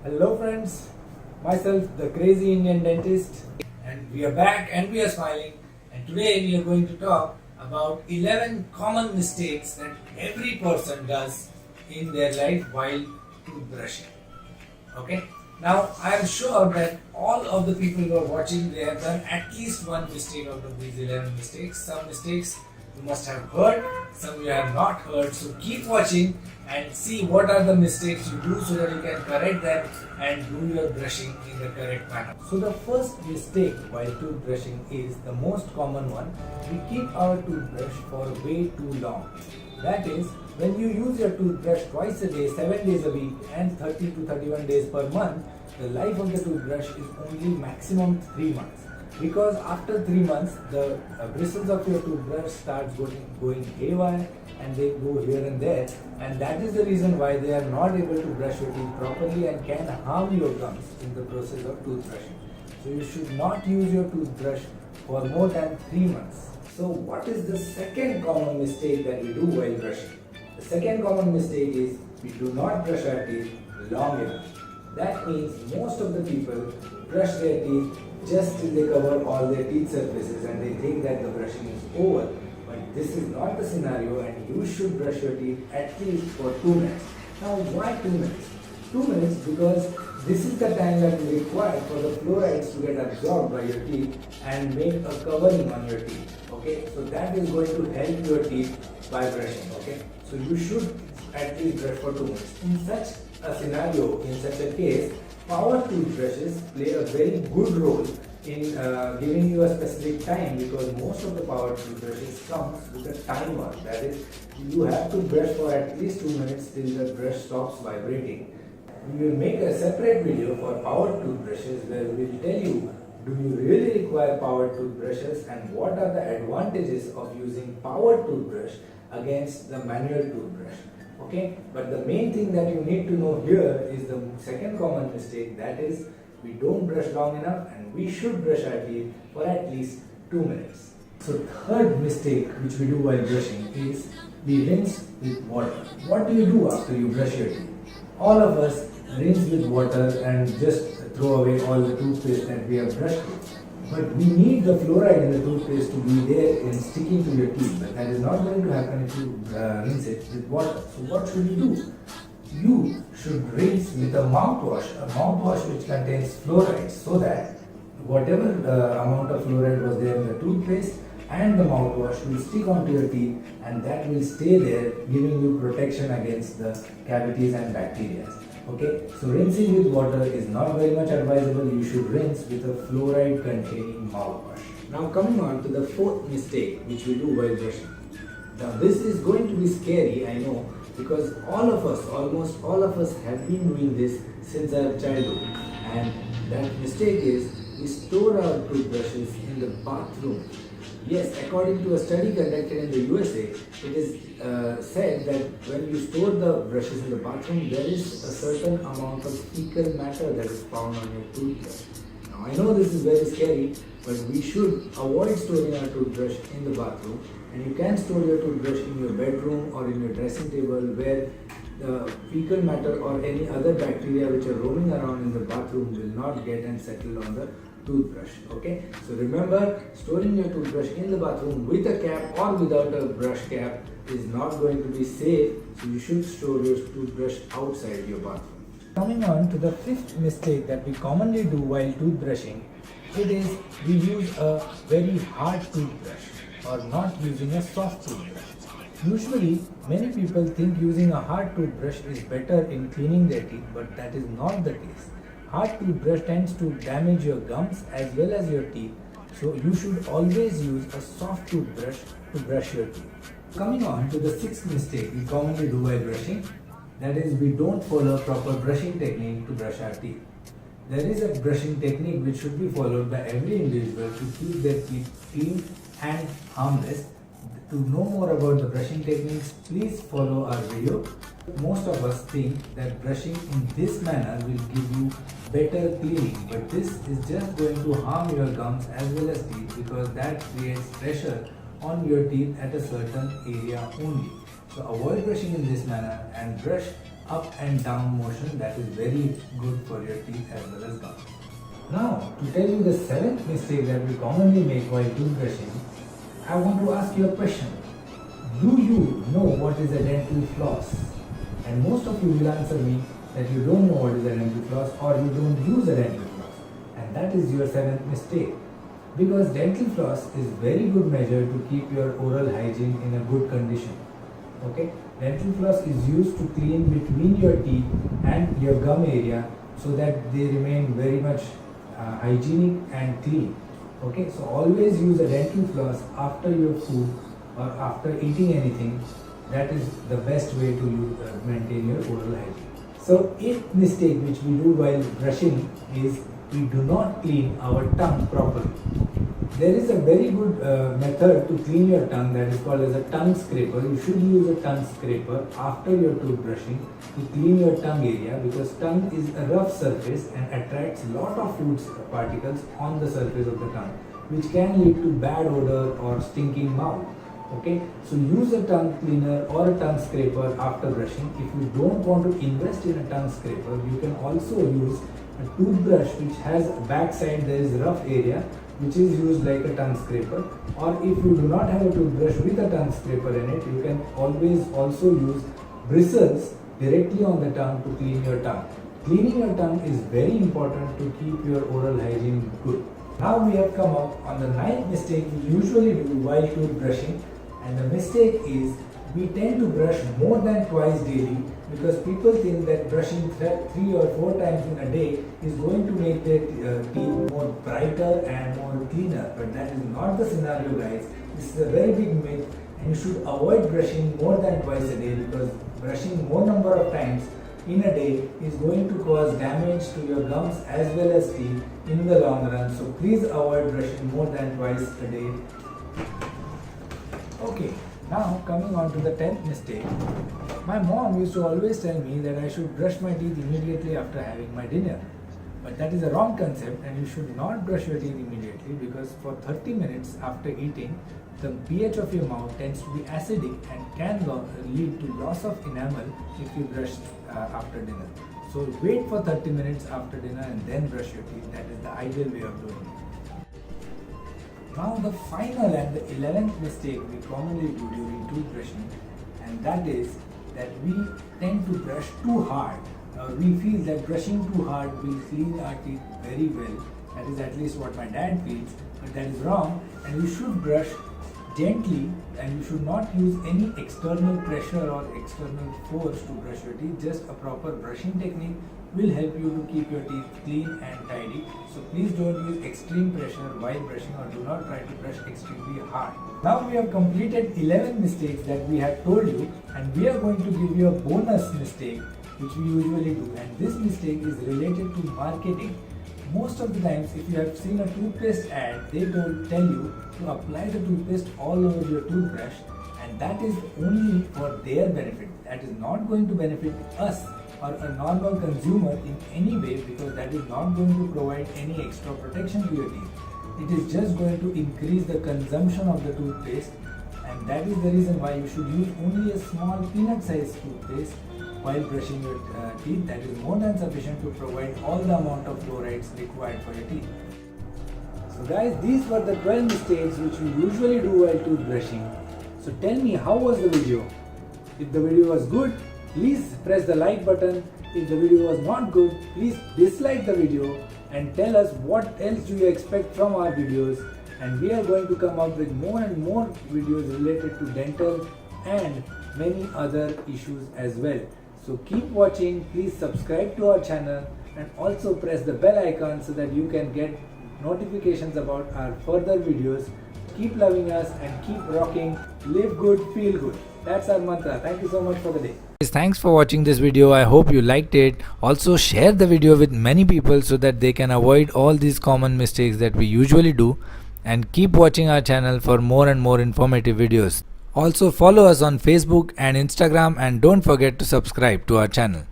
Hello friends, myself the crazy Indian dentist, and we are back and we are smiling, and today we are going to talk about 11 common mistakes that every person does in their life while toothbrushing. Okay, now I am sure that all of the people who are watching, they have done at least one mistake out of these 11 mistakes. Some mistakes you must have heard, some you have not heard, so keep watching and see what are the mistakes you do so that you can correct them and do your brushing in the correct manner. So the first mistake while toothbrushing is the most common one. We keep our toothbrush for way too long. That is, when you use your toothbrush twice a day, 7 days a week and 30 to 31 days per month, the life of the toothbrush is only maximum 3 months. Because after 3 months, the bristles of your toothbrush starts going haywire and they go here and there, and that is the reason why they are not able to brush your teeth properly and can harm your gums in the process of toothbrushing. So you should not use your toothbrush for more than 3 months. So what is the second common mistake that we do while brushing? The second common mistake is we do not brush our teeth long enough. That means most of the people brush their teeth just till they cover all their teeth surfaces and they think that the brushing is over. But this is not the scenario, and you should brush your teeth at least for 2 minutes. Now why 2 minutes? 2 minutes because this is the time that is required for the fluorides to get absorbed by your teeth and make a covering on your teeth. Okay, so that is going to help your teeth by brushing. Okay, so you should at least brush for 2 minutes. In such a scenario, in such a case, power toothbrushes play a very good role in giving you a specific time, because most of the power toothbrushes comes with a timer. That is, you have to brush for at least 2 minutes till the brush stops vibrating. We will make a separate video for power toothbrushes where we will tell you, do you really require power toothbrushes and what are the advantages of using power toothbrush against the manual toothbrush. Okay, but the main thing that you need to know here is the second common mistake, that is, we don't brush long enough and we should brush our teeth for at least 2 minutes. So third mistake which we do while brushing is we rinse with water. What do you do after you brush your teeth? All of us rinse with water and just throw away all the toothpaste that we have brushed with. But we need the fluoride in the toothpaste to be there and sticking to your teeth. But that is not going to happen if you rinse it with water. So what should you do? You should rinse with a mouthwash which contains fluoride, so that whatever amount of fluoride was there in the toothpaste and the mouthwash will stick onto your teeth, and that will stay there, giving you protection against the cavities and bacteria. Okay, so rinsing with water is not very much advisable. You should rinse with a fluoride containing mouthwash. Now coming on to the fourth mistake which we do while brushing. Now this is going to be scary, I know, because all of us, almost all of us, have been doing this since our childhood, and that mistake is we store our toothbrushes in the bathroom. Yes, according to a study conducted in the USA, it is said that when you store the brushes in the bathroom, there is a certain amount of fecal matter that is found on your toothbrush. Now I know this is very scary, but we should avoid storing our toothbrush in the bathroom, and you can store your toothbrush in your bedroom or in your dressing table where the fecal matter or any other bacteria which are roaming around in the bathroom will not get and settle on the toothbrush. Okay, so remember, storing your toothbrush in the bathroom with a cap or without a brush cap is not going to be safe, so you should store your toothbrush outside your bathroom. Coming on to the fifth mistake that we commonly do while toothbrushing, it is we use a very hard toothbrush or not using a soft toothbrush. Usually, many people think using a hard toothbrush is better in cleaning their teeth, but that is not the case. Hard toothbrush tends to damage your gums as well as your teeth, so you should always use a soft toothbrush to brush your teeth. Coming on to the sixth mistake we commonly do while brushing, that is, we don't follow proper brushing technique to brush our teeth. There is a brushing technique which should be followed by every individual to keep their teeth clean and harmless. To know more about the brushing techniques, please follow our video. Most of us think that brushing in this manner will give you better cleaning, but this is just going to harm your gums as well as teeth, because that creates pressure on your teeth at a certain area only. So avoid brushing in this manner and brush up and down motion that is very good for your teeth as well as gums. Now, to tell you the 7th mistake that we commonly make while toothbrushing, I want to ask you a question. Do you know what is a dental floss? And most of you will answer me that you don't know what is a dental floss or you don't use a dental floss. And that is your 7th mistake. Because dental floss is very good measure to keep your oral hygiene in a good condition. Okay? Dental floss is used to clean between your teeth and your gum area so that they remain very much hygienic and clean. Okay? So always use a dental floss after your food or after eating anything. That is the best way to maintain your oral hygiene. So 8th mistake which we do while brushing is we do not clean our tongue properly. There is a very good method to clean your tongue that is called as a tongue scraper. You should use a tongue scraper after your toothbrushing to clean your tongue area because tongue is a rough surface and attracts a lot of food particles on the surface of the tongue, which can lead to bad odor or stinking mouth. Okay, so use a tongue cleaner or a tongue scraper after brushing. If you don't want to invest in a tongue scraper, you can also use a toothbrush which has a backside, there is a rough area which is used like a tongue scraper, or if you do not have a toothbrush with a tongue scraper in it, you can always also use bristles directly on the tongue to clean your tongue. Cleaning your tongue is very important to keep your oral hygiene good. Now we have come up on the 9th mistake we usually do while toothbrushing, and the mistake is we tend to brush more than twice daily because people think that brushing 3 or 4 times in a day is going to make their teeth more brighter and more cleaner, but that is not the scenario, guys. This is a very big myth and you should avoid brushing more than twice a day because brushing more number of times in a day is going to cause damage to your gums as well as teeth in the long run. So please avoid brushing more than twice a day. Okay. Now coming on to the 10th mistake. My mom used to always tell me that I should brush my teeth immediately after having my dinner. But that is a wrong concept and you should not brush your teeth immediately because for 30 minutes after eating, the pH of your mouth tends to be acidic and can lead to loss of enamel if you brush after dinner. So wait for 30 minutes after dinner and then brush your teeth. That is the ideal way of doing it. Now the final and the 11th mistake we commonly do during toothbrushing, and that is that we tend to brush too hard. We feel that brushing too hard will clean our teeth very well. That is at least what my dad feels, but that is wrong, and you should brush gently and you should not use any external pressure or external force to brush your teeth. Just a proper brushing technique will help you to keep your teeth clean and tidy. So please don't use extreme pressure while brushing or do not try to brush extremely hard. Now we have completed 11 mistakes that we have told you, and we are going to give you a bonus mistake which we usually do, and this mistake is related to marketing. Most of the times if you have seen a toothpaste ad, they tell you to apply the toothpaste all over your toothbrush, and that is only for their benefit. That is not going to benefit us or a normal consumer in any way because that is not going to provide any extra protection to your teeth. It is just going to increase the consumption of the toothpaste, and that is the reason why you should use only a small peanut sized toothpaste while brushing your teeth. That is more than sufficient to provide all the amount of fluorides required for your teeth. So guys, these were the 12 mistakes which we usually do while toothbrushing. So tell me, how was the video? If the video was good, please press the like button. If the video was not good, please dislike the video and tell us what else do you expect from our videos, and we are going to come up with more and more videos related to dental and many other issues as well. So keep watching, please subscribe to our channel and also press the bell icon so that you can get notifications about our further videos. Keep loving us and keep rocking. Live good, feel good. That's our mantra. Thank you so much for the day. Thanks for watching this video. I hope you liked it. Also share the video with many people so that they can avoid all these common mistakes that we usually do, and keep watching our channel for more and more informative videos. Also follow us on Facebook and Instagram, and don't forget to subscribe to our channel.